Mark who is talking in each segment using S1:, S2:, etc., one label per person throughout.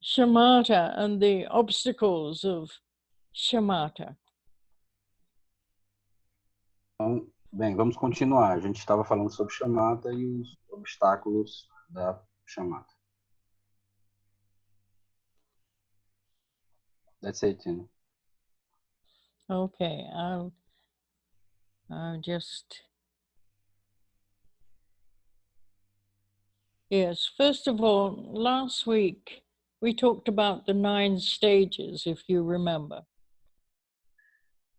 S1: Shamata and the obstacles of Shamata.
S2: Então, bem, vamos continuar. A gente estava falando sobre chamata e os obstáculos da chamata. That's it, Tina.
S1: Okay, I'll just... Yes, first of all, last week we talked about the 9 stages, if you remember.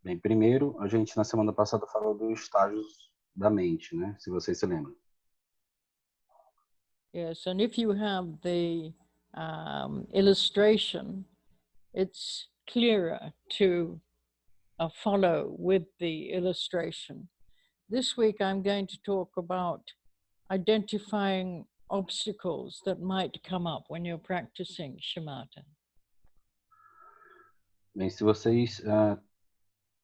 S2: Bem, primeiro, a gente na semana passada falou dos estágios da mente, né? Se vocês se lembram.
S1: Yes, and if you have the illustration, it's clearer to follow with the illustration. This week I'm going to talk about identifying obstacles that might come up when you're practicing Shamata.
S2: Bem, se vocês...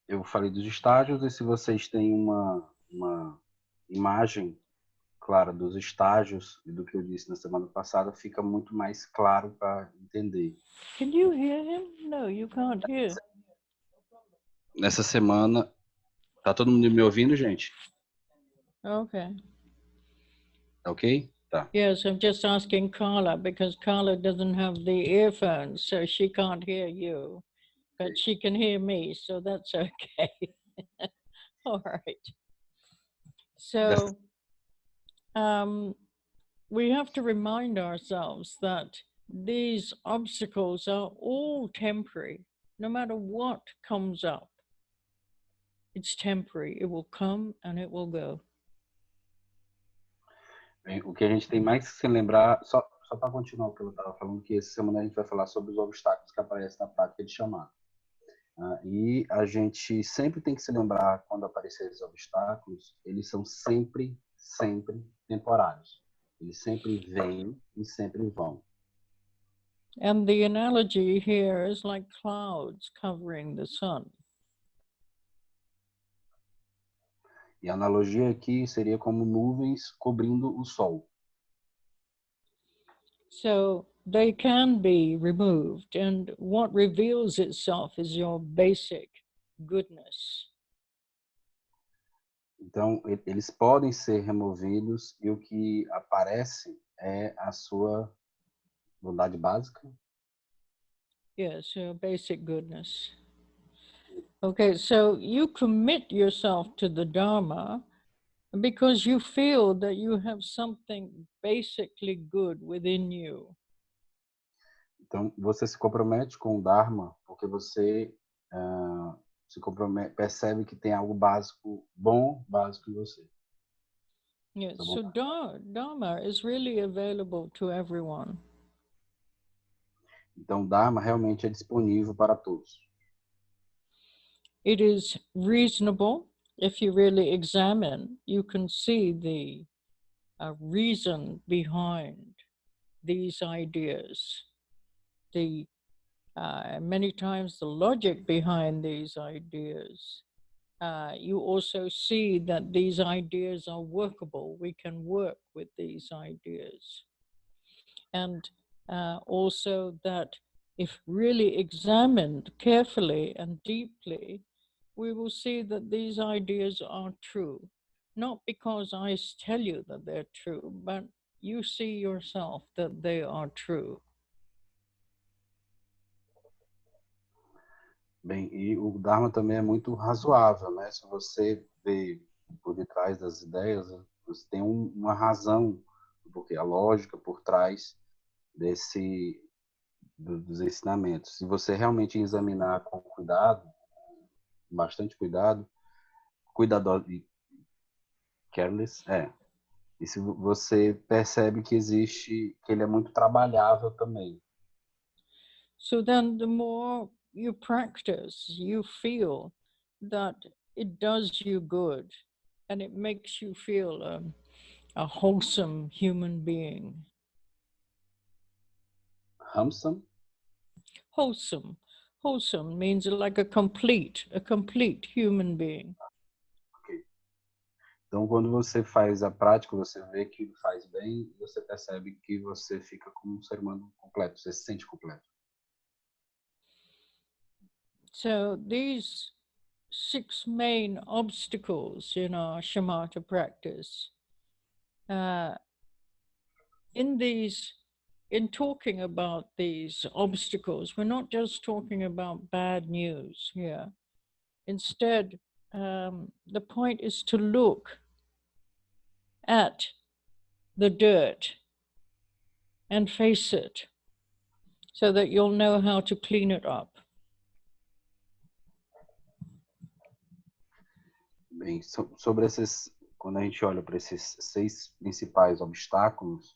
S2: eu falei dos estágios, e se vocês têm uma imagem clara dos estágios e do que eu disse na semana passada, fica muito mais claro para entender.
S1: Can you hear him? No, you can't hear.
S2: Nessa semana... Tá todo mundo me ouvindo, gente?
S1: Okay.
S2: Ok? Tá.
S1: Yes, I'm just asking Carla because Carla doesn't have the earphones, so she can't hear you, but she can hear me, so that's okay. All right. So we have to remind ourselves that these obstacles are all temporary, no matter what comes up. It's temporary. It will come and it will go.
S2: Bem, o que a gente tem mais que se lembrar, só para continuar o que eu estava falando, que essa semana a gente vai falar sobre os obstáculos que aparecem na prática de chamar. E a gente sempre tem que se lembrar, quando aparecerem esses obstáculos, eles são sempre temporários. Eles sempre vêm e sempre vão.
S1: And the analogy here is like clouds covering the sun.
S2: E a analogia aqui seria como nuvens cobrindo o sol.
S1: So they can be removed, and what reveals itself is your basic goodness.
S2: Então, eles podem ser removidos e o que aparece é a sua bondade básica.
S1: Yes, your basic goodness. Okay, so you commit yourself to the Dharma because you feel that you have something basically good within you.
S2: Então, você se compromete com o Dharma porque você percebe que tem algo básico, básico em você.
S1: Yes, so Dharma is really available to everyone.
S2: Então, Dharma realmente é disponível para todos.
S1: It is reasonable. If you really examine, you can see the reason behind these ideas. Many times the logic behind these ideas. You also see that these ideas are workable. We can work with these ideas. And also that if really examined carefully and deeply, we will see that these ideas are true. Not because I tell you that they're true, but you see yourself that they are true.
S2: Bem, e o Dharma também é muito razoável, né? Se você vê por detrás das ideias, você tem uma razão, porque a lógica por trás dos ensinamentos. Se você realmente examinar com cuidado, bastante cuidado, cuidadoso e careless, e se você percebe que que ele é muito trabalhável também.
S1: So then the more you practice, you feel that it does you good and it makes you feel a wholesome human being.
S2: Wholesome?
S1: Wholesome. Wholesome means like a complete human being.
S2: Okay. Então, quando você faz a prática, você vê que faz bem, você percebe que você fica como um ser humano completo, você se sente completo.
S1: So these 6 main obstacles in our Shamata practice, in talking about these obstacles, we're not just talking about bad news here. Instead, the point is to look at the dirt and face it so that you'll know how to clean it up.
S2: Bem, sobre esses, quando a gente olha para esses 6 principais obstáculos,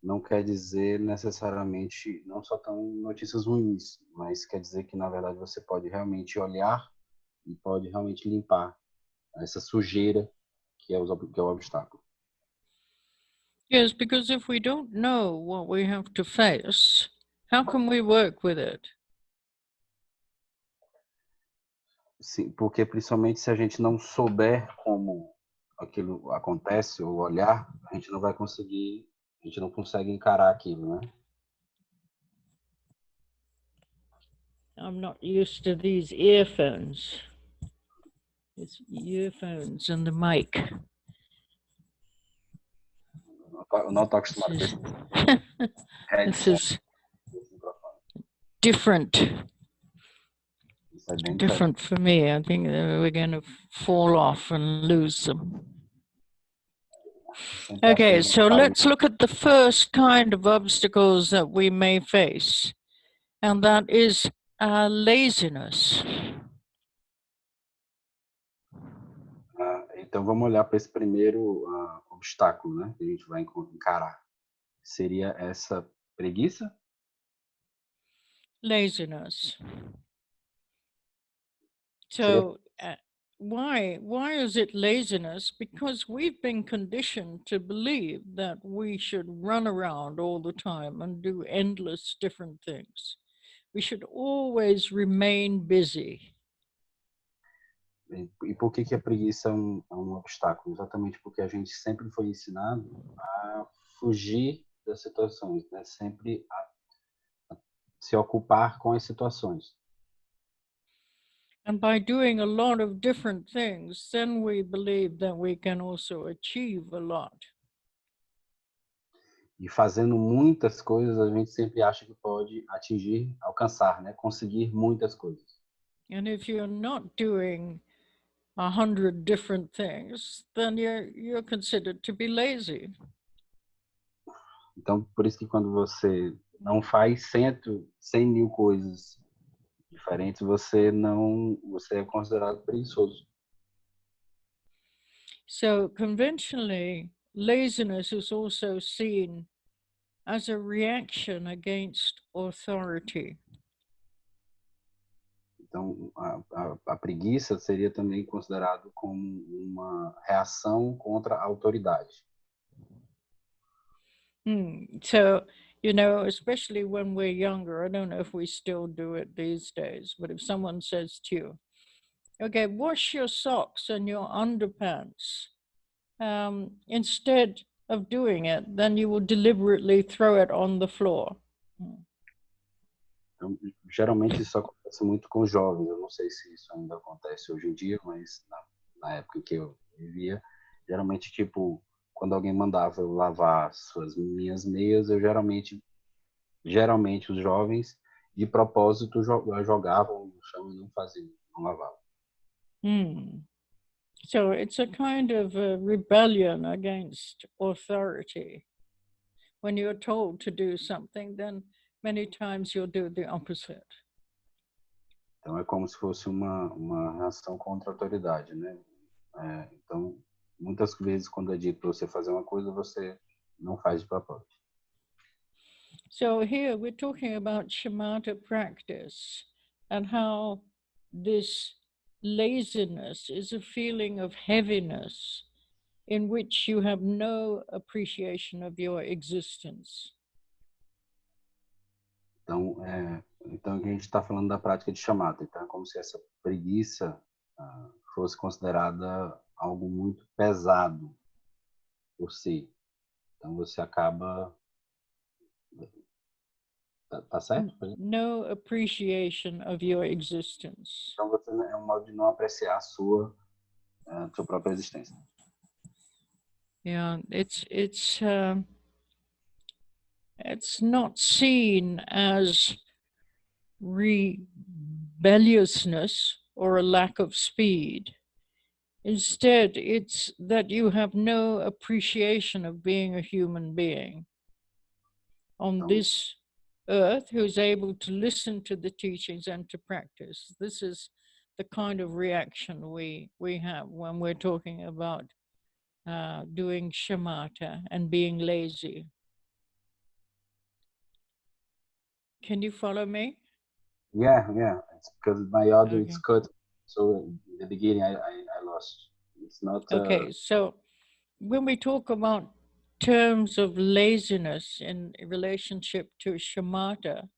S2: não quer dizer necessariamente, não só tão notícias ruins, mas quer dizer que, na verdade, você pode realmente olhar e pode realmente limpar essa sujeira que é o obstáculo.
S1: Yes, because if we don't know what we have to face, how can we work with it?
S2: Sim, porque principalmente se a gente não souber como aquilo acontece ou olhar, a gente não consegue encarar aquilo, né?
S1: I'm not used to these earphones. It's earphones and the mic.
S2: Eu não estou acostumado com
S1: This
S2: esse
S1: is, this
S2: headset,
S1: is
S2: esse microfone.
S1: different.
S2: Isso é bem diferente.
S1: Different for me. I think we're going to fall off and lose them.
S2: Sempre acho que
S1: Okay,
S2: eles vão
S1: so
S2: cair.
S1: let's look at the first kind of obstacles that we may face, and that is laziness.
S2: Então vamos olhar para esse primeiro obstáculo, né? Que a gente vai encarar. Seria essa preguiça?
S1: Laziness.
S2: Seria,
S1: So why is it laziness? Because we've been conditioned to believe that we should run around all the time and do endless different things. We should always remain busy.
S2: e por que que a preguiça é um obstáculo? Exatamente porque a gente sempre foi ensinado a fugir das situações, né? Sempre a se ocupar com as situações.
S1: And by doing a lot of different things, then we believe that we can also achieve a lot.
S2: E fazendo muitas coisas, a gente sempre acha que pode atingir, alcançar, né? Conseguir muitas coisas.
S1: And if you're not doing 100 different things, then you're considered to be lazy.
S2: Então, por isso que quando você não faz 100 mil coisas diferentes, você é considerado preguiçoso.
S1: So conventionally, laziness is also seen as a reaction against authority.
S2: Então, a preguiça seria também considerado como uma reação contra a autoridade.
S1: So, especially when we're younger, I don't know if we still do it these days, but if someone says to you, okay, wash your socks and your underpants, instead of doing it, then you will deliberately throw it on the floor.
S2: Então, geralmente isso acontece muito com jovens. Eu não sei se isso ainda acontece hoje em dia, mas na época em que eu vivia, geralmente, tipo, quando alguém mandava eu lavar minhas meias, eu geralmente os jovens, de propósito, jogavam no chão e não faziam, não lavavam.
S1: So it's a kind of a rebellion against authority. When you're told to do something, then many times you'll do the opposite.
S2: Então é como se fosse uma reação contra a autoridade, né? Então, muitas vezes quando é dito para você fazer uma coisa, você não faz de propósito.
S1: So here we're talking about Shamata practice and how this laziness is a feeling of heaviness in which you have no appreciation of your existence.
S2: Então aqui a gente está falando da prática de chamata. Então é como se essa preguiça fosse considerada algo muito pesado por si. Então você acaba... Tá certo?
S1: No appreciation of your existence.
S2: Então você é um modo de não apreciar a sua própria existência.
S1: Yeah, it's not seen as rebelliousness or a lack of speed. Instead, it's that you have no appreciation of being a human being on
S2: Então,
S1: this earth who's able to listen to the teachings and to practice. This is the kind of reaction we have when we're talking about doing shamatha and being lazy. Can you follow me?
S2: yeah. It's because my audio is
S1: Okay.
S2: cut. So in the beginning, I lost. It's not...
S1: Okay, so when we talk about terms of laziness in relationship to shamatha,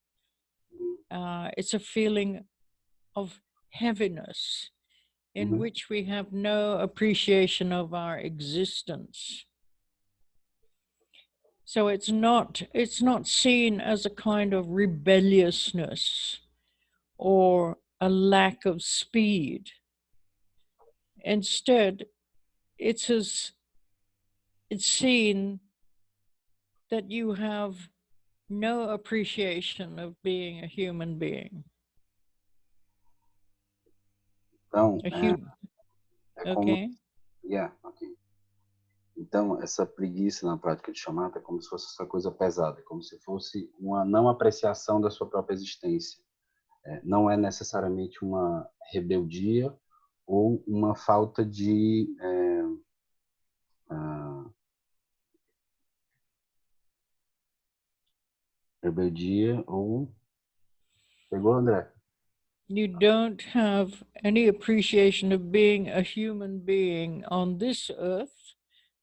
S1: it's a feeling of heaviness in which we have no appreciation of our existence. So it's not seen as a kind of rebelliousness or a lack of speed. Instead, it's seen that you have no appreciation of being a human being.
S2: Então,
S1: A human.
S2: como...
S1: Okay.
S2: Yeah, ok. Então, essa preguiça na prática de chamata é como se fosse essa coisa pesada, como se fosse uma não apreciação da sua própria existência. Não é necessariamente uma rebeldia ou uma falta de... rebeldia ou... Pegou, André?
S1: You don't have any appreciation of being a human being on this earth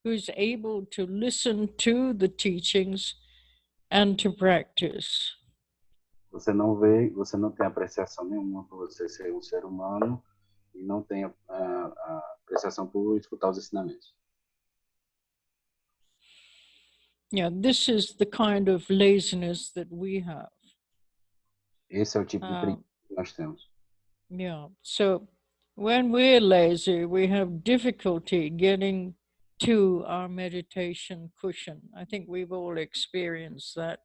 S1: who's able to listen to the teachings and to practice.
S2: Você não tem apreciação nenhuma por você ser um ser humano e não tem a apreciação por escutar os ensinamentos.
S1: Yeah, this is the kind of laziness that we have.
S2: Esse é o tipo de preguiça que nós temos.
S1: Yeah, so when we're lazy, we have difficulty getting to our meditation cushion. I think we've all experienced that.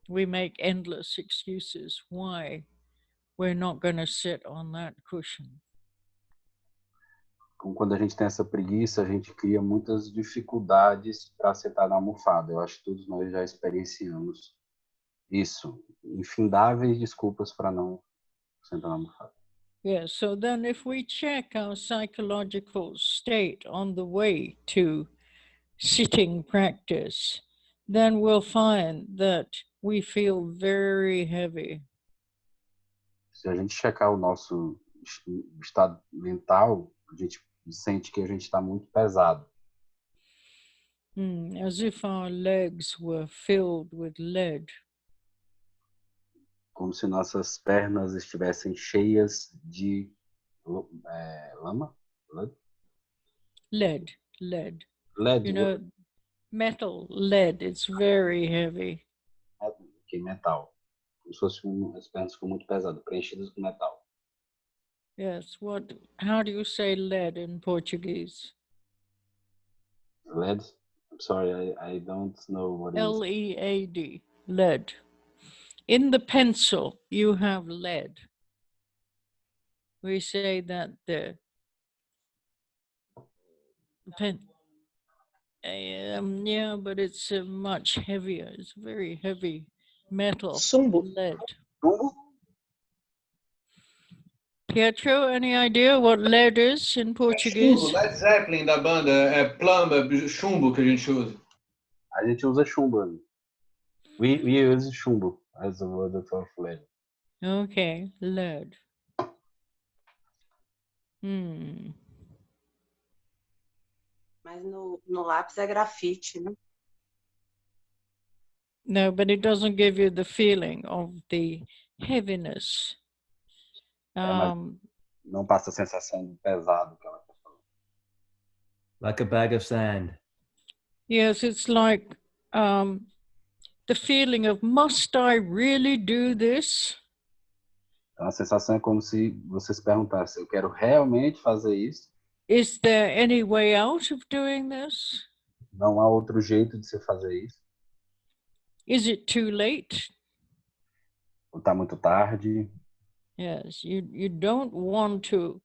S1: We make endless excuses why we're not going to sit on that cushion.
S2: Quando a gente tem essa preguiça, a gente cria muitas dificuldades para sentar na almofada. Eu acho que todos nós já experienciamos isso. Infindáveis desculpas para não sentar na almofada.
S1: Yeah, so then if we check our psychological state on the way to sitting practice, then we'll find that we feel very heavy.
S2: Se a gente checar o nosso estado mental, a gente sente que a gente está muito pesado.
S1: As if our legs were filled with lead.
S2: Como se nossas pernas estivessem cheias de lama?
S1: Lead.
S2: LED,
S1: You know, metal, lead, it's very heavy.
S2: que metal. Como se fossem as pernas ficam muito pesadas, preenchidas com metal.
S1: Yes, how do you say lead in Portuguese?
S2: LED? I'm sorry, I don't know what it is.
S1: L-E-A-D, lead. In the pencil, you have lead. We say that the pen, yeah, but it's much heavier. It's very heavy metal.
S3: Sumbo.
S1: Lead.
S2: Chumbo?
S1: Pietro, any idea what lead is in Portuguese?
S4: Chumbo, Led Zeppelin da banda, é plamba, chumbo que a gente usa.
S2: A gente usa chumbo. We use chumbo as a word for lead.
S1: Okay, lead.
S3: Mas no lápis é grafite, né?
S1: No, but it doesn't give you the feeling of the heaviness.
S2: Mas não passa a sensação de pesado que ela está
S5: like a bag of sand.
S1: Yes, it's like the feeling of, must I really do this?
S2: Então a sensação é como se você se perguntasse, eu quero realmente fazer isso?
S1: Is there any way out of doing this?
S2: Não há outro jeito de se fazer isso?
S1: Is it too late?
S2: Ou está muito tarde?
S1: Yes, you don't want to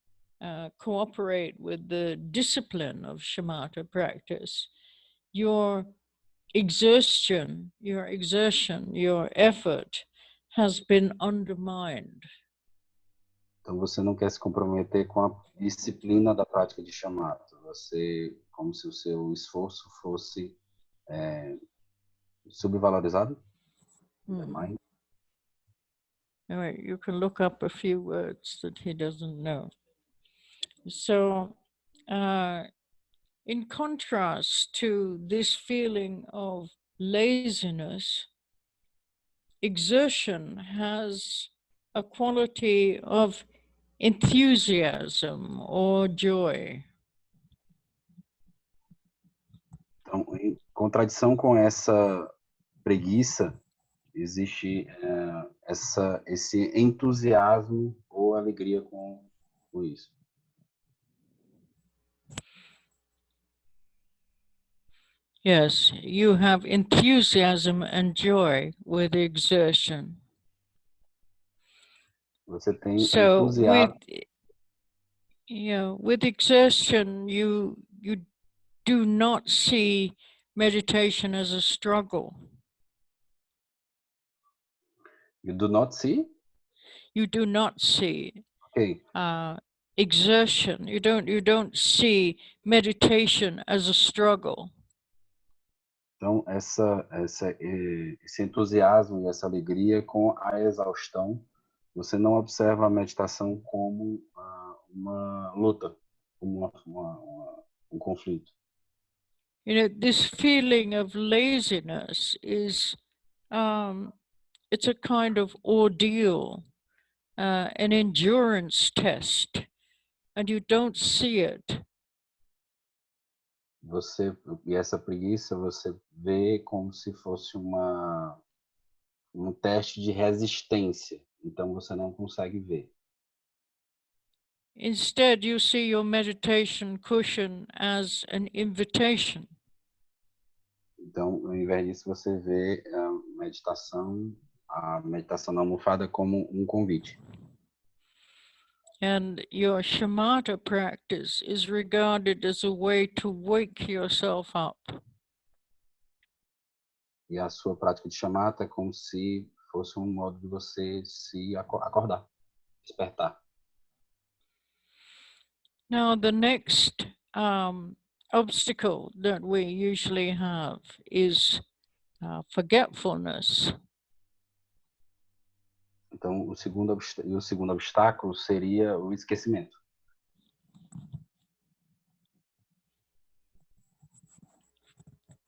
S1: cooperate with the discipline of shamatha practice. Your exertion, your effort has been undermined.
S2: Então você não quer se comprometer com a disciplina da prática de Shamata. Você, como se o seu esforço fosse subvalorizado? Undermined?
S1: Anyway, you can look up a few words that he doesn't know. So, in contrast to this feeling of laziness, exertion has a quality of enthusiasm or joy.
S2: Então, em contradição com essa preguiça, existe esse entusiasmo ou alegria com isso.
S1: Yes, you have enthusiasm and joy with exertion.
S2: Você tem
S1: So
S2: entusiasmo.
S1: with exertion, you do not see meditation as a struggle.
S2: You do not see?
S1: You do not see
S2: Ok.
S1: exertion. You don't see meditation as a struggle.
S2: Então, esse entusiasmo e essa alegria com a exaustão, você não observa a meditação como uma luta, como um conflito.
S1: This feeling of laziness is, it's a kind of ordeal, an endurance test, and you don't see it.
S2: E essa preguiça você vê como se fosse um teste de resistência. Então você não consegue ver.
S1: Instead, you see your meditation cushion as an invitation.
S2: Então, ao invés disso, você vê a meditação na almofada como um convite.
S1: And your shamatha practice is regarded as a way to wake yourself up.
S2: E a sua prática de Shamata é como se fosse um modo de você se acordar, despertar.
S1: Now, the next obstacle that we usually have is forgetfulness.
S2: Então, o segundo obstáculo seria o esquecimento.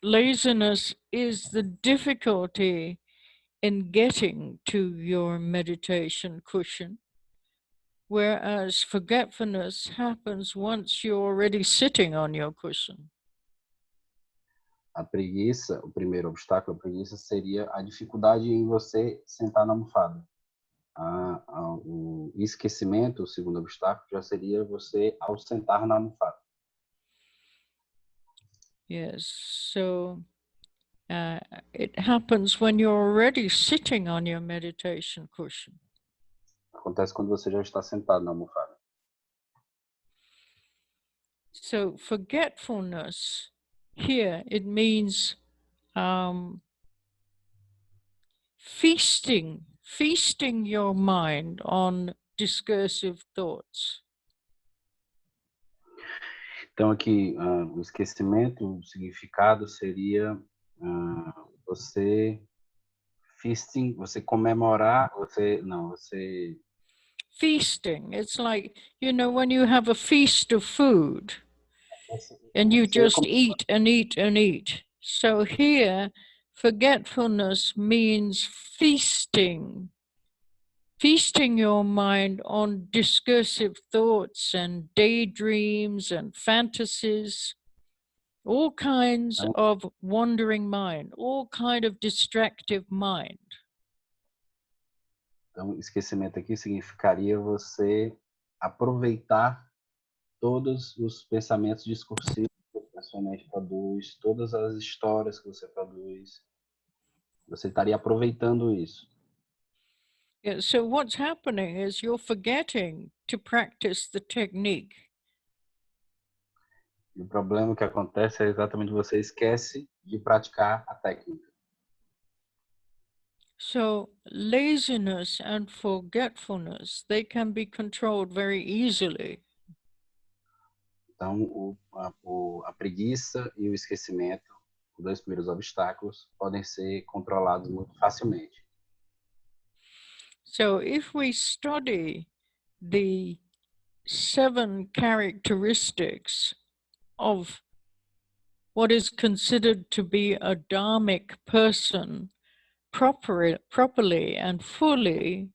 S1: Laziness is the difficulty in getting to your meditation cushion, whereas forgetfulness happens once you're already sitting on your cushion.
S2: A preguiça, o primeiro obstáculo, a preguiça, seria a dificuldade em você sentar na almofada. O esquecimento, o segundo obstáculo, já seria você ao sentar na almofada.
S1: Yes, so it happens when you're already sitting on your meditation cushion.
S2: Acontece quando você já está sentado na almofada.
S1: So forgetfulness here, it means feasting your mind on discursive thoughts.
S2: Então aqui, o esquecimento, o significado seria você feasting, você comemorar, você
S1: Feasting, it's like, when you have a feast of food and you just eat and eat and eat. So here, forgetfulness means feasting your mind on discursive thoughts and daydreams and fantasies. all kinds
S2: Então,
S1: of wandering mind, all kind of distractive mind.
S2: então, esquecimento aqui significaria você aproveitar todos os pensamentos discursivos que a sua mente produz, todas as histórias que você produz. Você estaria aproveitando isso.
S1: Yeah, so what's happening is you're forgetting to practice the technique.
S2: E o problema que acontece é exatamente você esquece de praticar a técnica.
S1: So laziness and forgetfulness, they can be controlled very easily.
S2: Então, a preguiça e o esquecimento, os dois primeiros obstáculos, podem ser controlados muito facilmente.
S1: So if we study the 7 characteristics of what is considered to be a dharmic person properly and fully,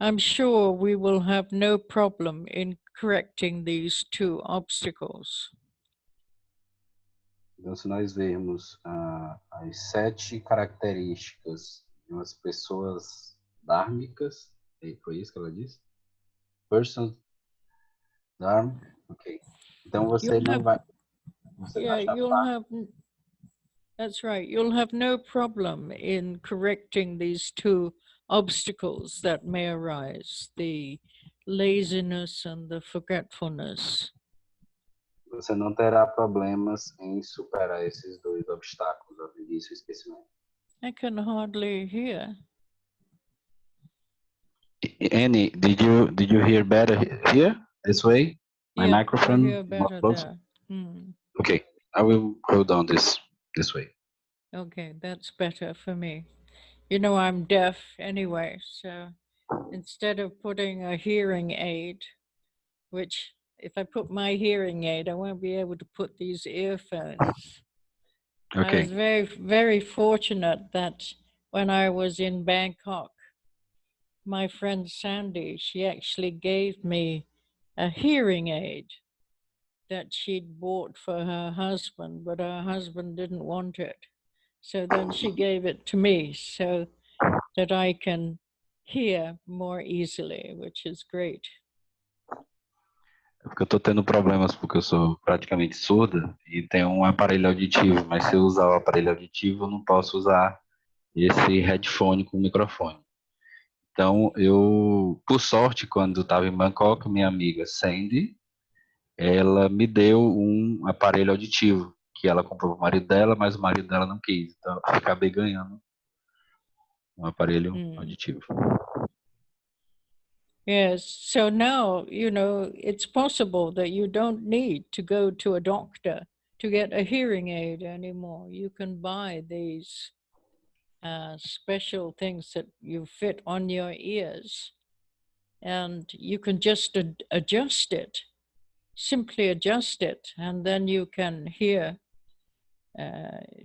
S1: I'm sure we will have no problem in correcting these 2 obstacles.
S2: Então, se nós vermos as 7 características de umas pessoas dármicas, foi isso que ela disse? Person, dharma, ok. Então, você não vai... Você vai achar
S1: that's right, you'll have no problem in correcting these 2 obstacles that may arise, the laziness and the forgetfulness.
S2: Você não terá problemas em superar esses 2 obstáculos, a preguiça e o esquecimento.
S1: I can hardly hear.
S2: Annie, did you hear better here? This way? My
S1: Yeah,
S2: microphone
S1: I hear
S2: is more
S1: better
S2: close?
S1: there. Hmm.
S2: Okay, I will go down this way.
S1: Okay, that's better for me. You know, I'm deaf anyway, so instead of putting a hearing aid, which if I put my hearing aid, I won't be able to put these earphones. I was
S2: Okay.
S1: very, very fortunate that when I was in Bangkok, my friend Sandy, she actually gave me a hearing aid that she'd bought for her husband, but her husband didn't want it. So then she gave it to me so that I can hear more easily, which is great.
S2: É porque eu tô tendo problemas porque eu sou praticamente surda e tenho um aparelho auditivo, mas se eu usar o aparelho auditivo, eu não posso usar esse headphone com microfone. Então, eu, por sorte, quando estava em Bangkok, minha amiga Sandy, ela me deu um aparelho auditivo, que ela comprou para o marido dela, mas o marido dela não quis. Então, eu acabei ganhando um aparelho auditivo.
S1: Yes, so now, you know, it's possible that you don't need to go to a doctor to get a hearing aid anymore. You can buy these special things that you fit on your ears, and you can just adjust it, simply adjust it, and then you can hear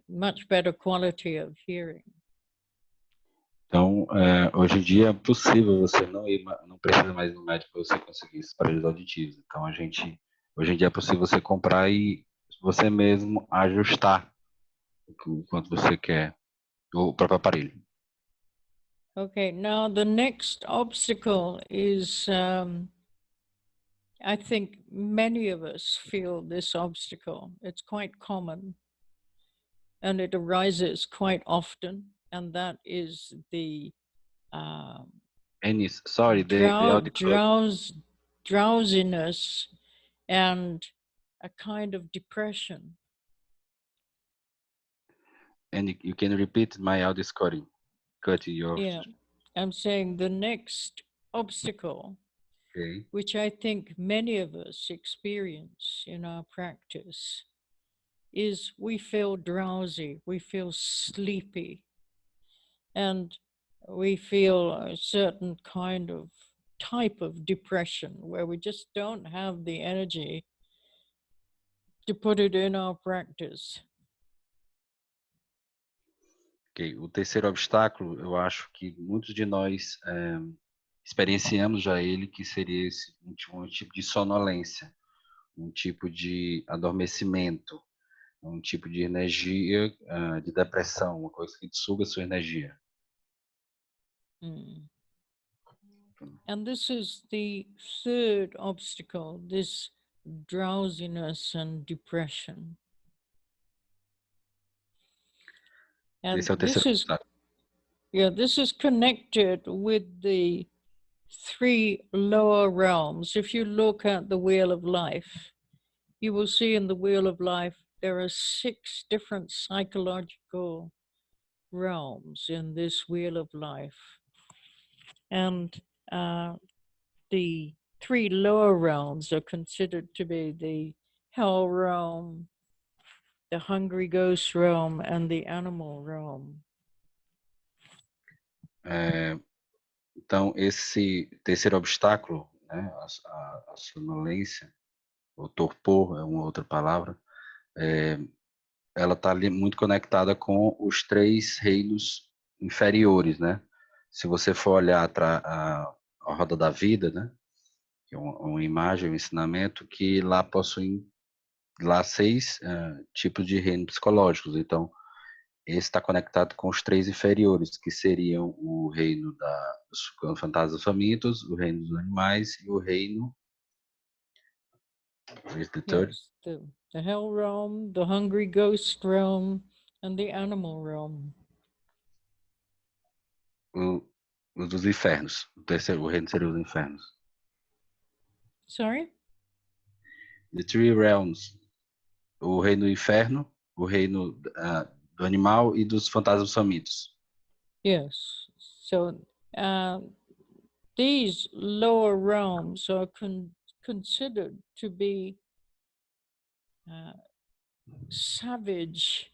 S1: much better quality of hearing.
S2: Então, hoje em dia é possível você não precisa mais ir no médico para você conseguir esses aparelhos auditivos. Então, hoje em dia é possível você comprar e você mesmo ajustar o quanto você quer o próprio aparelho.
S1: Okay, now the next obstacle is, I think many of us feel this obstacle. It's quite common and it arises quite often, and that is the
S2: Enis, sorry, the audio
S1: drowsiness and a kind of depression.
S2: And you can repeat my audio scoring. Cutting your...
S1: Yeah, I'm saying the next obstacle,
S2: okay,
S1: which I think many of us experience in our practice, is we feel drowsy, we feel sleepy, and we feel a certain kind of type of depression where we just don't have the energy to put it in our practice.
S2: Ok, o terceiro obstáculo, eu acho que muitos de nós experienciamos já ele, que seria um tipo de sonolência, um tipo de adormecimento, um tipo de energia de depressão, uma coisa que suga sua energia.
S1: Mm. And this is the third obstacle, this drowsiness and depression. And
S2: Esse é o terceiro obstáculo.
S1: this is connected with the 3 lower realms. If you look at the Wheel of Life, you will see in the Wheel of Life there are 6 different psychological realms in this Wheel of Life. And the 3 lower realms are considered to be the Hell realm, the Hungry Ghost realm, and the Animal realm.
S2: Então, esse terceiro obstáculo, né, a sonolência, o torpor é uma outra palavra, ela está muito conectada com os 3 reinos inferiores, né? Se você for olhar a roda da vida, né, que é uma imagem, um ensinamento, que lá possuem 6 tipos de reinos psicológicos. Então, esse está conectado com os 3 inferiores, que seriam o reino dos fantasmas famintos, o reino dos animais e o reino... Where's the third?
S1: Yes, the Hell realm, the Hungry Ghost realm, and the Animal realm.
S2: Os dos infernos. O reino seria os infernos.
S1: Sorry?
S2: The 3 realms. O reino do inferno, o reino do animal e dos fantasmas famintos.
S1: Yes. So these lower realms are considered to be savage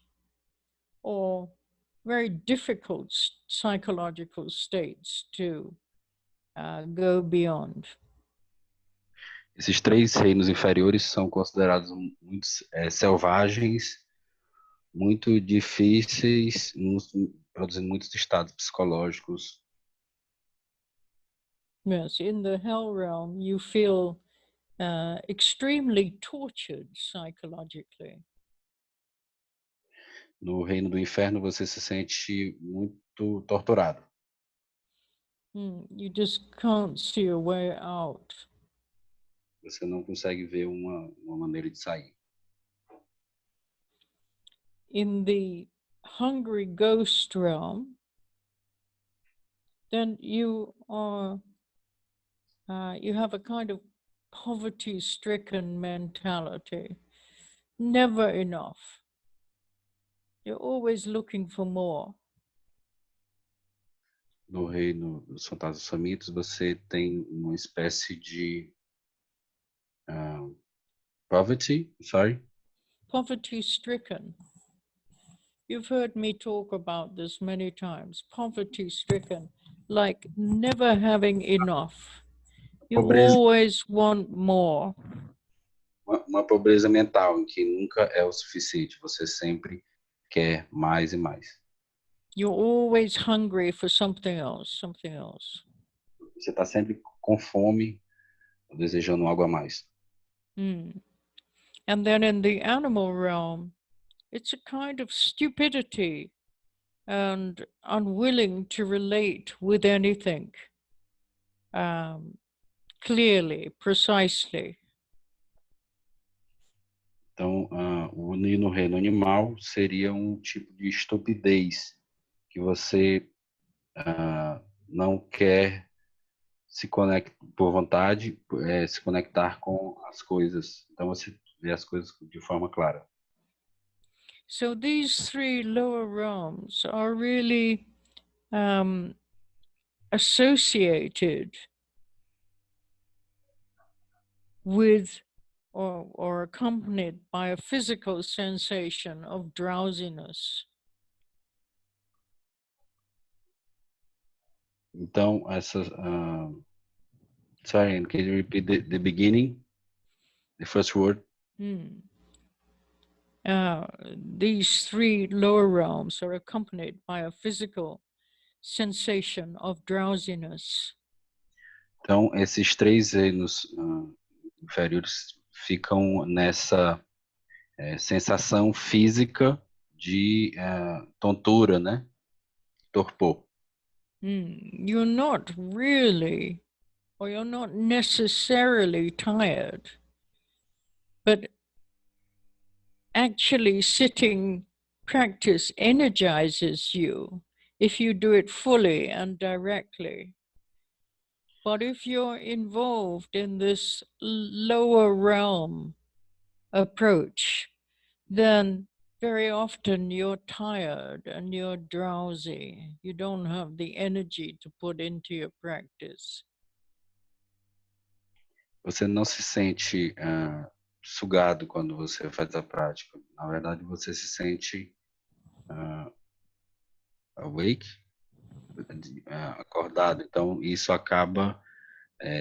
S1: or very difficult psychological states to go beyond.
S2: Esses 3 reinos inferiores são considerados muito selvagens, muito difíceis, produzindo muitos estados psicológicos.
S1: Yes, in the Hell realm, you feel extremely tortured psychologically.
S2: No reino do inferno, você se sente muito torturado.
S1: You just can't see a way out.
S2: Você não consegue ver uma maneira de sair.
S1: In the Hungry Ghost realm, then you are you have a kind of poverty-stricken mentality. Never enough. You're always looking for more.
S2: No reino dos fantasmas famintos, você tem uma espécie de
S1: Poverty-stricken. You've heard me talk about this many times. Poverty-stricken, like never having enough. You always want more.
S2: Uma pobreza mental em que nunca é o suficiente. Você sempre quer mais e mais.
S1: You're always hungry for something else, something else.
S2: Você está sempre com fome, desejando algo a mais.
S1: And then in the animal realm, it's a kind of stupidity and unwilling to relate with anything clearly, precisely.
S2: Então, no reino animal seria um tipo de estupidez que você não quer se conectar por vontade, se conectar com as coisas. Então, você vê as coisas de forma clara.
S1: So these 3 lower realms are really associated with or accompanied by a physical sensation of drowsiness.
S2: Então, essas... sorry, can you repeat the beginning? The first word?
S1: These 3 lower realms are accompanied by a physical sensation of drowsiness.
S2: Então, esses 3 reinos inferiores ficam nessa sensação física de tontura, né? Torpor.
S1: You're not really, or you're not necessarily tired, but actually sitting practice energizes you if you do it fully and directly. But if you're involved in this lower realm approach, then very often you're tired and you're drowsy. You don't have the energy to put into your practice.
S2: Você não se sente sugado quando você faz a prática. Na verdade, você se sente awake, acordado. Então, isso acaba...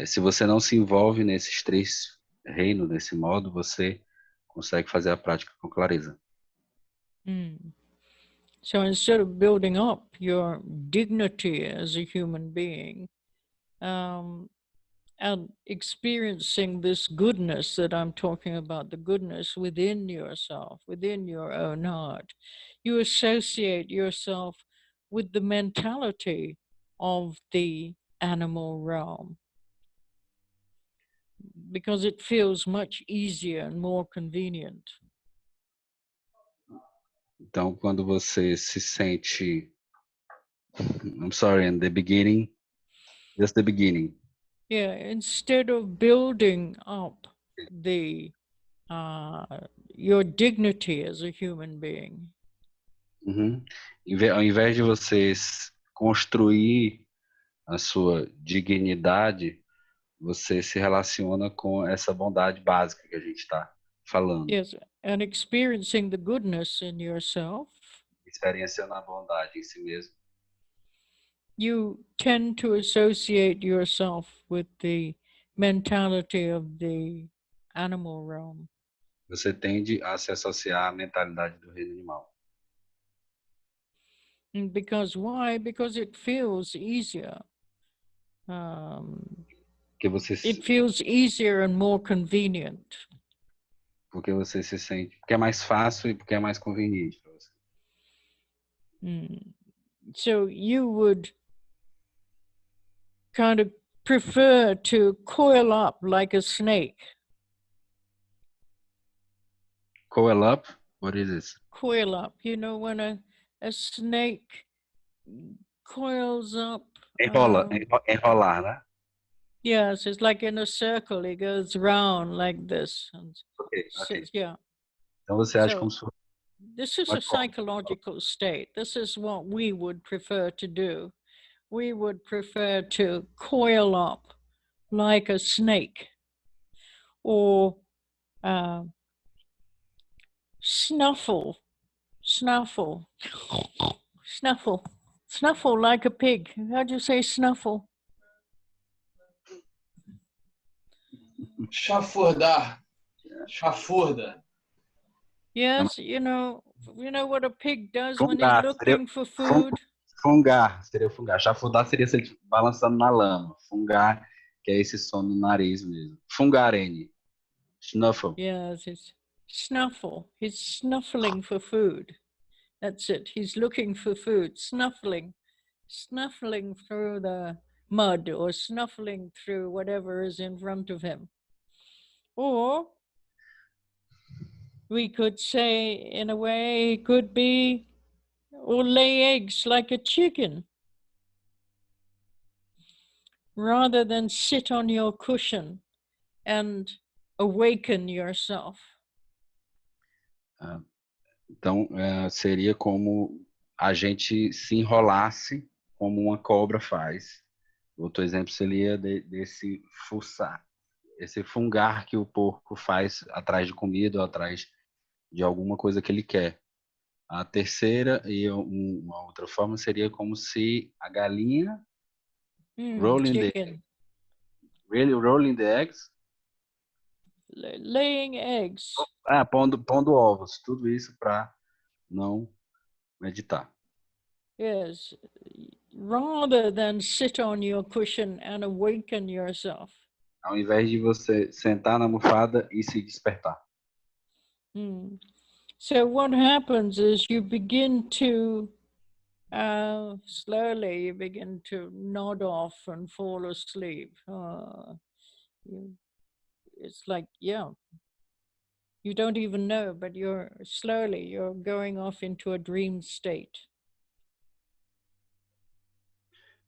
S2: se você não se envolve nesses três reinos, nesse modo, você consegue fazer a prática com clareza.
S1: So instead of building up your dignity as a human being, and experiencing this goodness that I'm talking about, the goodness within yourself, within your own heart, you associate yourself with the mentality of the animal realm because it feels much easier and more convenient.
S2: Então, quando você se sente... I'm sorry, in the beginning, just the beginning.
S1: Yeah, instead of building up the your dignity as a human being.
S2: Ao invés de você construir a sua dignidade, você se relaciona com essa bondade básica que a gente está falando.
S1: Yes, and experiencing the goodness in yourself.
S2: Experienciando a bondade em si mesmo.
S1: You tend to associate yourself with the mentality of the animal realm.
S2: Você tende a se associar à mentalidade do reino animal.
S1: And because why? Because it feels easier. It feels easier and more convenient.
S2: Porque você se sente... Porque é mais fácil e porque é mais conveniente para você.
S1: So you would kind of prefer to coil up like a snake.
S2: Coil up? What is this?
S1: Coil up. You know, when a snake coils up.
S2: Enrolar, né?
S1: Yes, it's like in a circle. It goes round like this. And
S2: Okay.
S1: yeah.
S2: Então você acha como se...
S1: This is a psychological state. This is what we would prefer to do. We would prefer to coil up like a snake or snuffle like a pig. How do you say snuffle?
S4: Chafurdar. Chafurda.
S1: Yes, you know what a pig does when he's looking for food?
S2: Fungar, seria fungar. Chafurdar seria se ele balançando na lama. Fungar, que é esse som no nariz mesmo. Fungarene. Snuffle.
S1: Yes, it's snuffle. He's snuffling for food. That's it. He's looking for food, snuffling through the mud or snuffling through whatever is in front of him. Or we could say, in a way, it could be, or lay eggs like a chicken. Rather than sit on your cushion and awaken yourself.
S2: Então, seria como a gente se enrolasse como uma cobra faz. Outro exemplo seria desse fuçar, esse fungar que o porco faz atrás de comida ou atrás de alguma coisa que ele quer. A terceira e uma outra forma seria como se a galinha rolling the eggs.
S1: Laying eggs.
S2: Pondo ovos. Tudo isso para não meditar.
S1: Yes. Rather than sit on your cushion and awaken yourself.
S2: Ao invés de você sentar na almofada e se despertar.
S1: So what happens is you begin to slowly you begin to nod off and fall asleep. It's like, yeah, you don't even know, but you're going off into a dream state.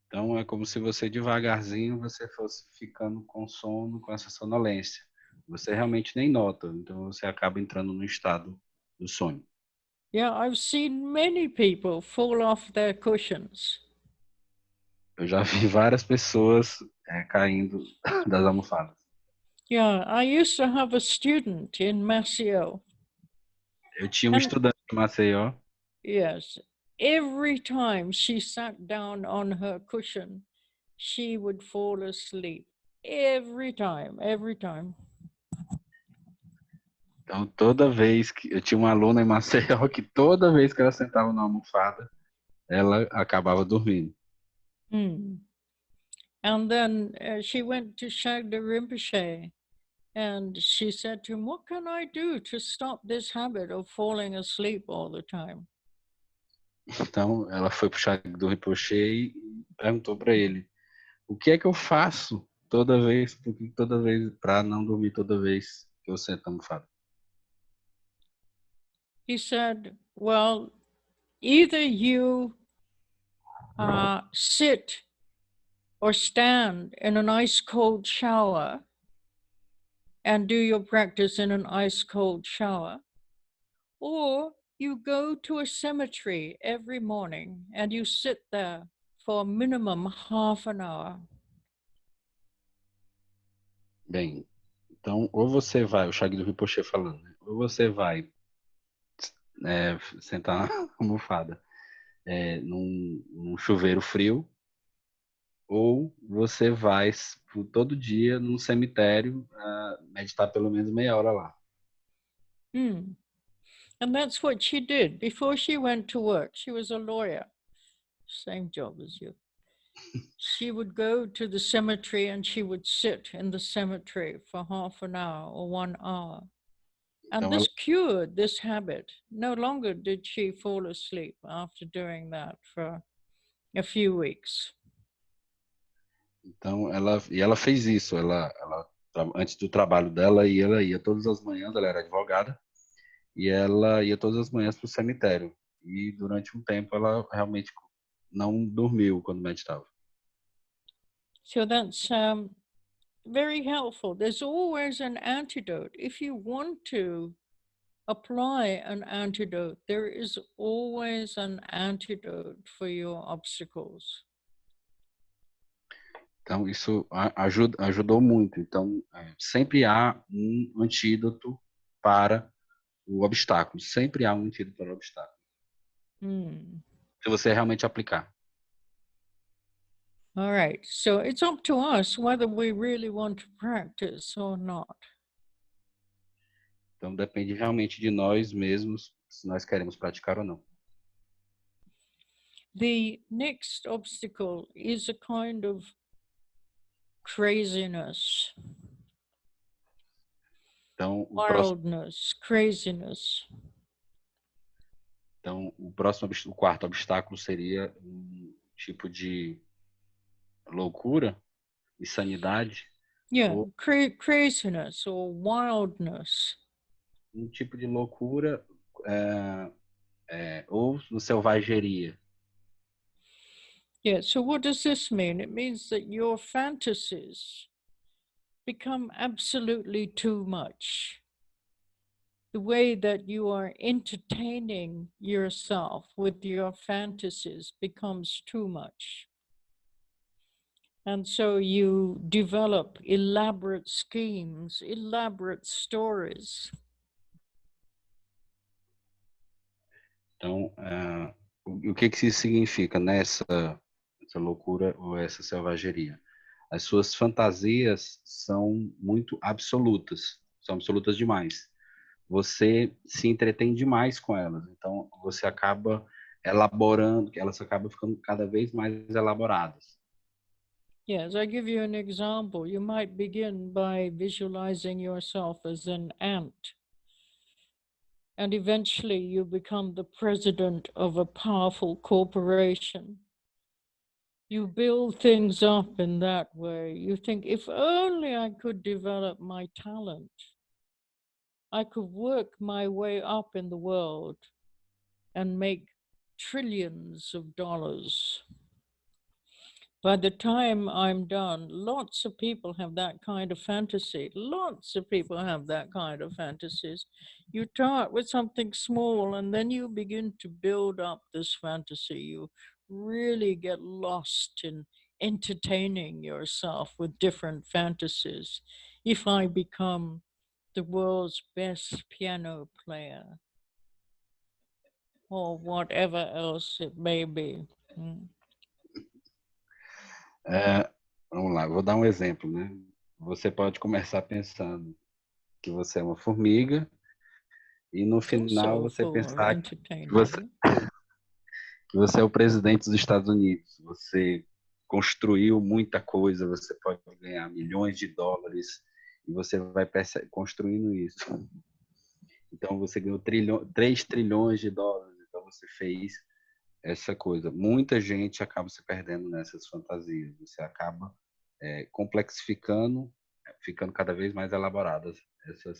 S2: Então é como se você devagarzinho você fosse ficando com sono, com essa sonolência. Você realmente nem nota, então você acaba entrando no estado do sonho.
S1: Yeah, I've seen many people fall off their cushions.
S2: Eu já vi várias pessoas caindo das almofadas.
S1: Yeah, I used to have a student in Maceió.
S2: Eu tinha um estudante em Maceió.
S1: Yes, every time she sat down on her cushion, she would fall asleep. Every time.
S2: Então, toda vez que eu tinha uma aluna em Maceió que toda vez que ela sentava na almofada, ela acabava dormindo.
S1: And then she went to Shagda Rinpoche and she said to him, what can I do to stop this habit of falling asleep all the time?
S2: Então, ela foi pro Shagda Rinpoche e perguntou para ele, o que é que eu faço toda vez para não dormir toda vez que eu sento na almofada?
S1: He said, well, either you sit or stand in an ice cold shower and do your practice in an ice cold shower, or you go to a cemetery every morning and you sit there for minimum half an hour.
S2: Bem, então, ou você vai, o Shagda Rinpoche falando, né? Ou você vai sentar na almofada num chuveiro frio, ou você vai todo dia num cemitério meditar pelo menos meia hora lá.
S1: And that's what she did. Before she went to work, she was a lawyer, same job as you. She would go to the cemetery and she would sit in the cemetery for half an hour or 1 hour. And this cured this habit. No longer did she fall asleep after doing that for a few weeks.
S2: Então, ela fez isso. Ela antes do trabalho dela, ela ia todas as manhãs, ela era advogada, e ela ia todas as manhãs para o cemitério. E durante um tempo ela realmente não dormiu quando meditava.
S1: So that's very helpful. There's always an antidote. If you want to apply an antidote, there is always an antidote for your obstacles.
S2: Então, isso ajudou muito. Então, sempre há um antídoto para o obstáculo. Sempre há um antídoto para o obstáculo. Se você realmente aplicar.
S1: All right. So it's up to us whether we really want to practice or not.
S2: Então, depende realmente de nós mesmos, se nós queremos praticar ou não.
S1: The next obstacle is a kind of craziness.
S2: Então,
S1: Wildness, craziness.
S2: Então, o quarto obstáculo seria um tipo de loucura, insanidade.
S1: Yeah, craziness or wildness.
S2: Um tipo de loucura ou selvageria.
S1: Yeah, so what does this mean? It means that your fantasies become absolutely too much. The way that you are entertaining yourself with your fantasies becomes too much. And so you develop elaborate schemes, elaborate stories.
S2: Então, o que isso significa nessa loucura ou essa selvageria? As suas fantasias são muito absolutas, são absolutas demais. Você se entretém demais com elas, então você acaba elaborando, elas acabam ficando cada vez mais elaboradas.
S1: Yes, I give you an example. You might begin by visualizing yourself as an ant. And eventually you become the president of a powerful corporation. You build things up in that way. You think, if only I could develop my talent, I could work my way up in the world and make trillions of dollars. By the time I'm done, lots of people have that kind of fantasy. Lots of people have that kind of fantasies. You start with something small and then you begin to build up this fantasy. You really get lost in entertaining yourself with different fantasies. If I become the world's best piano player, or whatever else it may be.
S2: Vamos lá, vou dar um exemplo, né? Você pode começar pensando que você é uma formiga e no final
S1: Also
S2: você
S1: a form of
S2: pensar
S1: entertainment.
S2: que você é o presidente dos Estados Unidos. Você construiu muita coisa, você pode ganhar milhões de dólares e você vai construindo isso. Então você ganhou 3 trilhões de dólares, então você fez essa coisa. Muita gente acaba se perdendo nessas fantasias. Você acaba complexificando, ficando cada vez mais elaboradas essas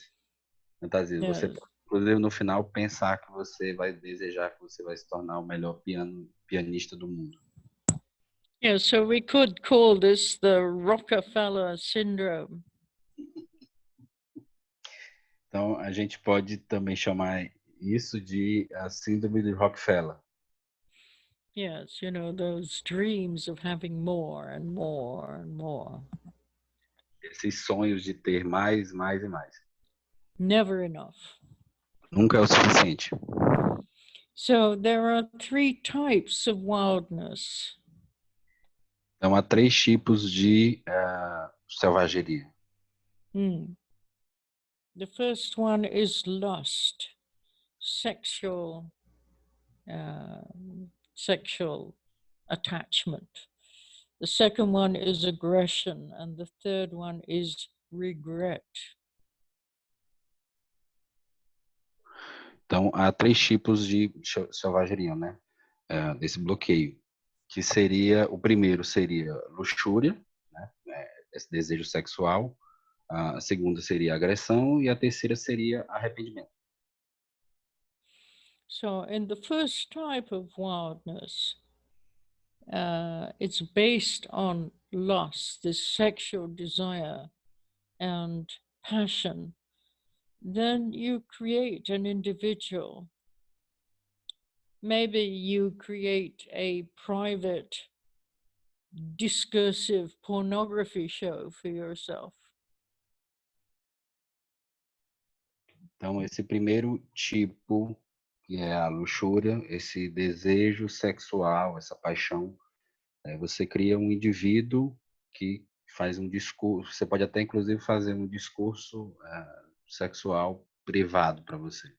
S2: fantasias. Você
S1: Yes.
S2: pode, inclusive, no final, pensar que você vai desejar que você vai se tornar o melhor pianista do mundo.
S1: Yeah, so we could call this the Rockefeller syndrome.
S2: Então, a gente pode também chamar isso de a síndrome de Rockefeller.
S1: Yes, you know, those dreams of having more and more and more.
S2: Esses sonhos de ter mais, mais e mais.
S1: Never enough.
S2: Nunca é o suficiente.
S1: So there are 3 types of wildness.
S2: Então, há 3 tipos de selvageria.
S1: The first one is lust, sexual attachment. The second one is aggression, and the third one is regret.
S2: Então, há 3 tipos de selvageria, né? Desse bloqueio. Que seria, o primeiro seria luxúria, né? Esse desejo sexual. A segunda seria agressão e a terceira seria arrependimento.
S1: So in the first type of wildness, it's based on lust, this sexual desire and passion. Then you create an individual. Maybe you create a private discursive pornography show for yourself.
S2: Então, esse primeiro tipo, que é a luxúria, esse desejo sexual, essa paixão, você cria um indivíduo que faz um discurso, você pode até inclusive fazer um discurso sexual privado para você.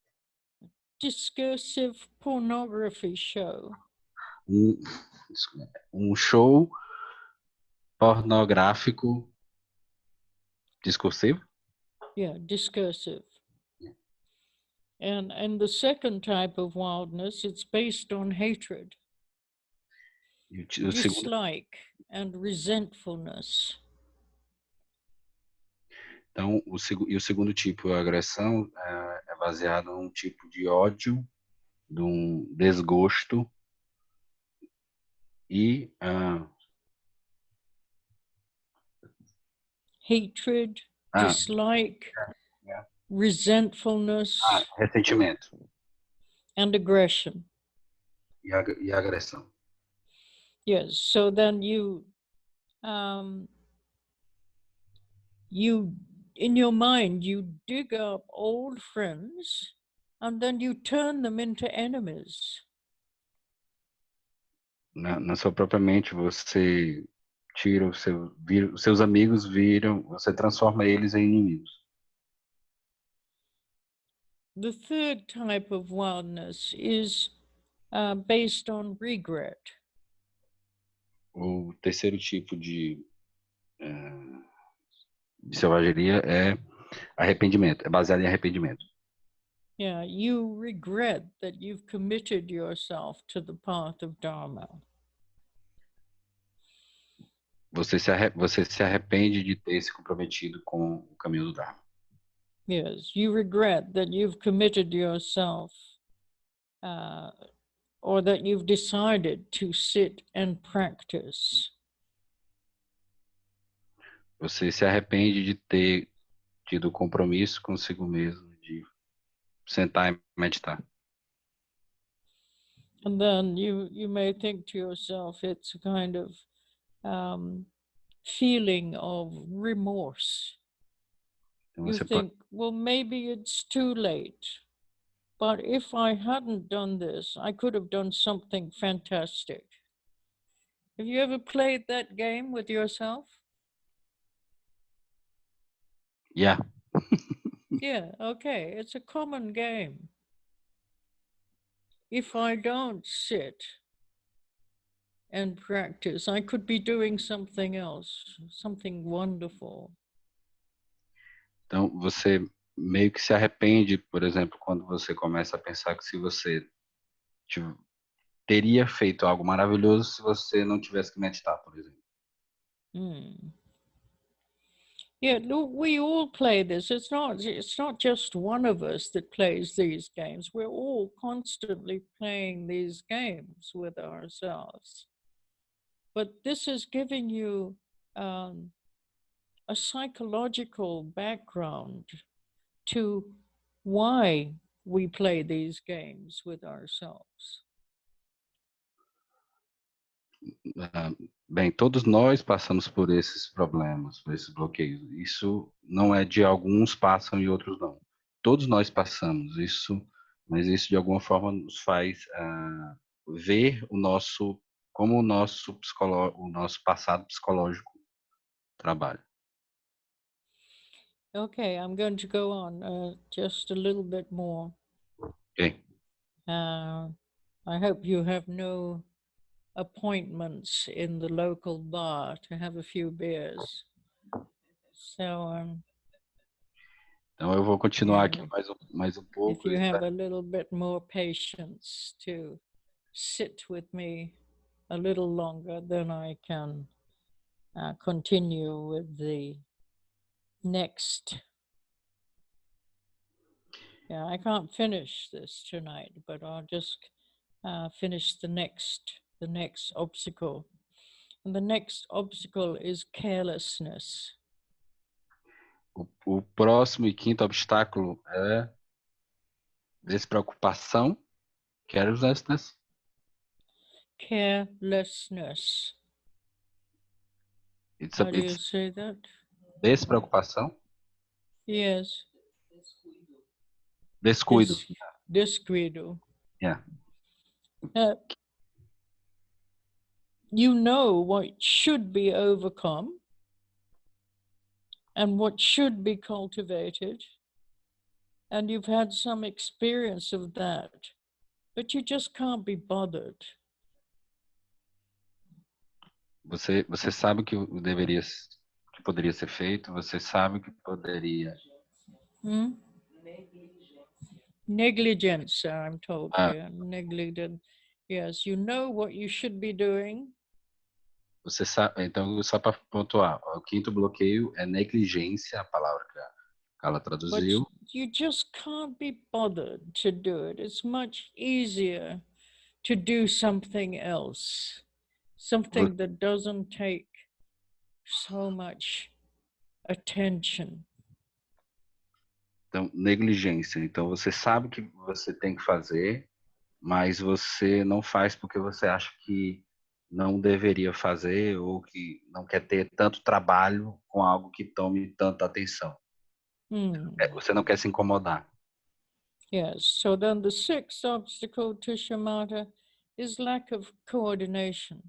S1: Discursive pornography show.
S2: Um show pornográfico discursivo?
S1: Yeah, discursive. And the second type of wildness, it's based on hatred, dislike, and resentfulness.
S2: Então, o segundo tipo, a agressão, é baseado num tipo de ódio, de um desgosto e
S1: hatred, dislike, resentfulness,
S2: ressentimento
S1: and aggression.
S2: E agressão.
S1: Yes, so then you in your mind, you dig up old friends and then you turn them into enemies.
S2: Na sua própria mente, você tira os seus amigos você transforma eles em inimigos.
S1: The third type of wildness is based on regret.
S2: O terceiro tipo de selvageria é arrependimento, é baseado em arrependimento.
S1: Yeah, you regret that you've committed yourself to the path of Dharma.
S2: Você se arrepende de ter se comprometido com o caminho do Dharma.
S1: Yes, you regret that you've committed yourself or that you've decided to sit and practice.
S2: Você se arrepende de ter tido compromisso consigo mesmo, de sentar e meditar.
S1: And then you may think to yourself, it's a kind of feeling of remorse.
S2: Então,
S1: You
S2: você
S1: think, well, maybe it's too late. But if I hadn't done this, I could have done something fantastic. Have you ever played that game with yourself?
S2: Yeah.
S1: Yeah, okay. It's a common game. If I don't sit and practice, I could be doing something else, something wonderful.
S2: Então, você meio que se arrepende, por exemplo, quando você começa a pensar que se você teria feito algo maravilhoso se você não tivesse que meditar, por exemplo.
S1: Yeah, look, we all play this. It's not just one of us that plays these games. We're all constantly playing these games with ourselves. But this is giving you a psychological background to why we play these games with ourselves.
S2: Bem, todos nós passamos por esses problemas, por esses bloqueios. Isso não é de alguns passam e outros não. Todos nós passamos isso, mas isso de alguma forma nos faz ver como o nosso passado psicológico trabalha.
S1: Okay, I'm going to go on just a little bit more.
S2: Okay.
S1: I hope you have no appointments in the local bar to have a few beers. So
S2: Então eu vou continuar aqui mais um pouco.
S1: if you have a little bit more patience to sit with me a little longer, then I can continue with the next. Yeah, I can't finish this tonight, but I'll just finish the next obstacle. And the next obstacle is carelessness.
S2: O próximo e quinto obstáculo é despreocupação, carelessness.
S1: Carelessness. How do you say that?
S2: Despreocupação.
S1: Yes.
S2: Descuido.
S1: Descuido.
S2: Yeah.
S1: You know what should be overcome and what should be cultivated, and you've had some experience of that, but you just can't be bothered.
S2: Você sabe que poderia ser feito, você sabe que poderia.
S1: Negligence, I'm told here. Negligent. Yes, you know what you should be doing.
S2: Você sabe, então, só para pontuar, o quinto bloqueio é negligência, a palavra que ela traduziu.
S1: But you just can't be bothered to do it. It's much easier to do something else, something that doesn't take so much attention.
S2: Então, negligência. Então, você sabe que você tem que fazer, mas você não faz porque você acha que não deveria fazer ou que não quer ter tanto trabalho com algo que tome tanta atenção. Você não quer se incomodar.
S1: Yes, so then the sixth obstacle to Shamata is lack of coordination.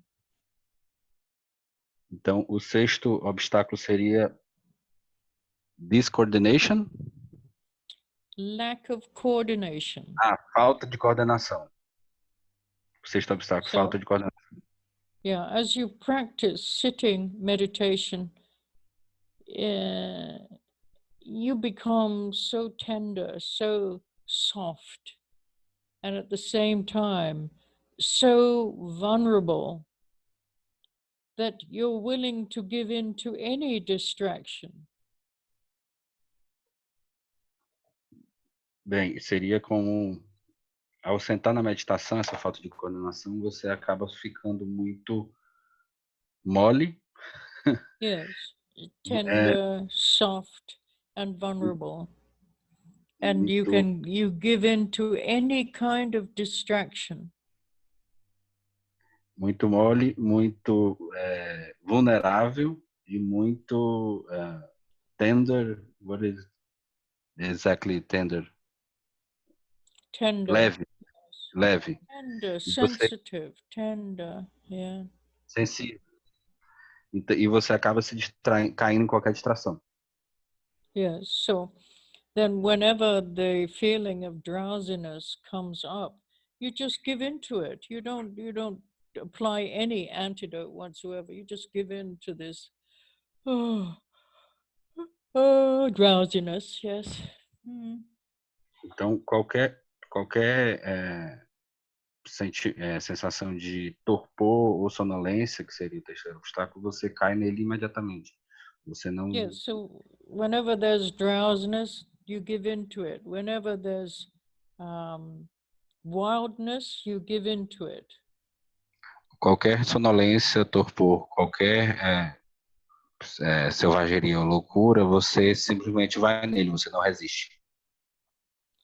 S2: Então, o sexto obstáculo seria discoordination.
S1: Lack of coordination.
S2: Falta de coordenação. O sexto obstáculo, falta de coordenação.
S1: Yeah, as you practice sitting meditation, you become so tender, so soft, and at the same time so vulnerable that you're willing to give in to any distraction.
S2: Bem, seria como ao sentar na meditação, essa falta de coordenação, você acaba ficando muito mole.
S1: Yes, tender, soft, and vulnerable. And you give in to any kind of distraction.
S2: Muito mole, muito vulnerável e muito tender. What is exactly tender?
S1: Tender.
S2: Leve.
S1: Tender,
S2: E você,
S1: sensitive, tender, yeah.
S2: sensível. E você acaba se caindo em qualquer distração.
S1: Yes, so then whenever the feeling of drowsiness comes up, you just give in to it. You don't apply any antidote whatsoever. You just give in to this drowsiness, yes.
S2: Então, qualquer sensação de torpor ou sonolência, que seria o terceiro obstáculo, você cai nele imediatamente. Você não...
S1: Yes, so whenever there's drowsiness, you give in to it. Whenever there's wildness, you give in to it.
S2: Qualquer sonolência, torpor, qualquer selvageria ou loucura, você simplesmente vai nele, você não resiste.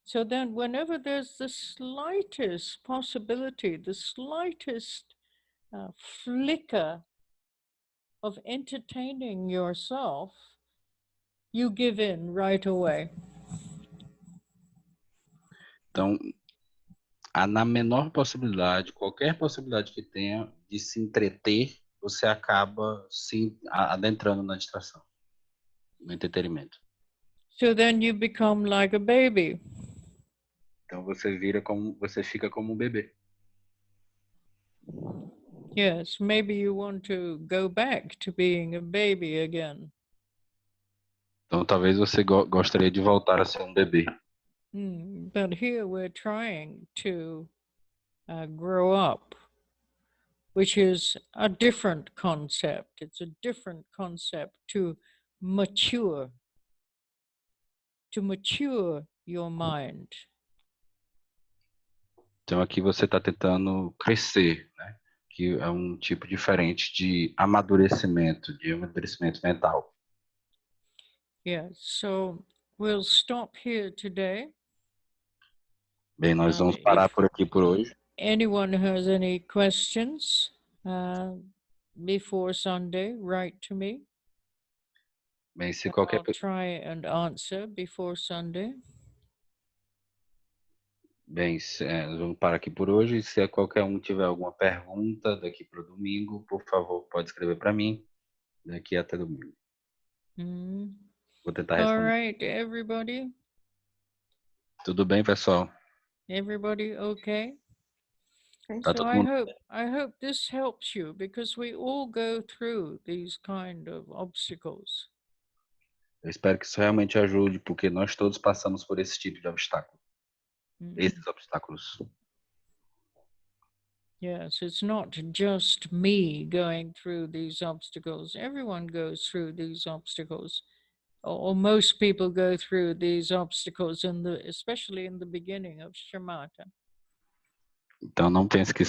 S1: So then whenever there's the slightest possibility, the slightest flicker of entertaining yourself, you give in right away.
S2: Então, na menor possibilidade, qualquer possibilidade que tenha de se entreter, você acaba se adentrando na distração, no entretenimento.
S1: So then you become like a baby.
S2: Então você fica como um bebê.
S1: Yes, maybe you want to go back to being a baby again.
S2: Então talvez você gostaria de voltar a ser um bebê.
S1: But here we're trying to grow up, which is a different concept. It's a different concept to mature your mind.
S2: Então aqui você está tentando crescer, né? Que é um tipo diferente de amadurecimento mental.
S1: Yes, so we'll stop here today.
S2: Bem, nós vamos parar por aqui por hoje.
S1: Anyone has any questions before Sunday, write to me.
S2: Bem, se
S1: I'll try and answer before Sunday.
S2: Bem, nós vamos parar aqui por hoje. Se qualquer um tiver alguma pergunta daqui para o domingo, por favor, pode escrever para mim daqui até domingo. Vou tentar responder.
S1: All right, everybody.
S2: Tudo bem, pessoal?
S1: Everybody okay?
S2: Tá
S1: So
S2: todo mundo...
S1: I hope this helps you, because we all go through these kind of obstacles.
S2: Eu espero que isso realmente ajude, porque nós todos passamos por esse tipo de obstáculo. Esses obstáculos.
S1: Yes, it's not just me going through these obstacles. Everyone goes through these obstacles, or most people go through these obstacles, especially in the beginning of Shamata.
S2: Então não pense que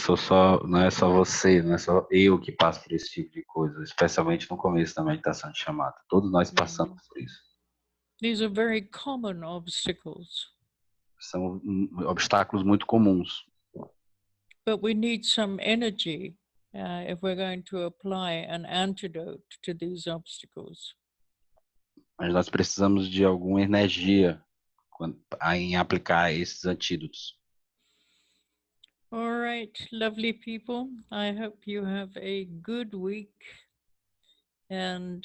S2: não é só você, não é só eu que passo por esse tipo de coisa, especialmente no começo da meditação de Shamata. Todos nós passamos por isso.
S1: These are very common obstacles.
S2: São obstáculos muito comuns.
S1: But we need some energy if we're going to apply an antidote to these obstacles.
S2: Mas nós precisamos de alguma energia em aplicar esses antídotos.
S1: All right, lovely people. I hope you have a good week. And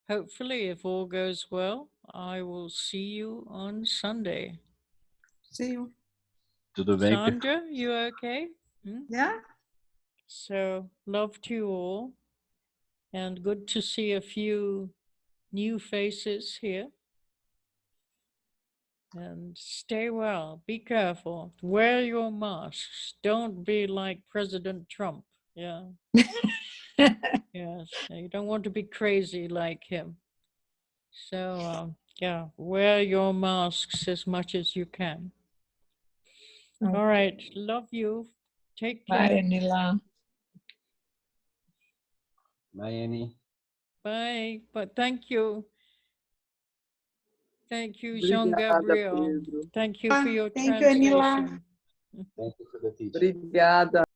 S1: hopefully, if all goes well, I will see you on Sunday.
S3: See you.
S2: Tudo bem?
S1: Sandra, you okay?
S3: Yeah.
S1: So, love to you all. And good to see a few new faces here. And stay well. Be careful. Wear your masks. Don't be like President Trump. Yeah. Yes. You don't want to be crazy like him. So, yeah, wear your masks as much as you can. All right. Love you. Take care.
S5: Bye, Nila.
S2: Bye, Annie.
S1: Bye. But thank you. Thank you,
S6: Obrigada,
S1: Jean Gabriel.
S6: Pedro.
S1: Thank you for your
S5: Thank you, Anila.
S1: translation.
S2: Thank you for the teaching.
S6: Obrigada.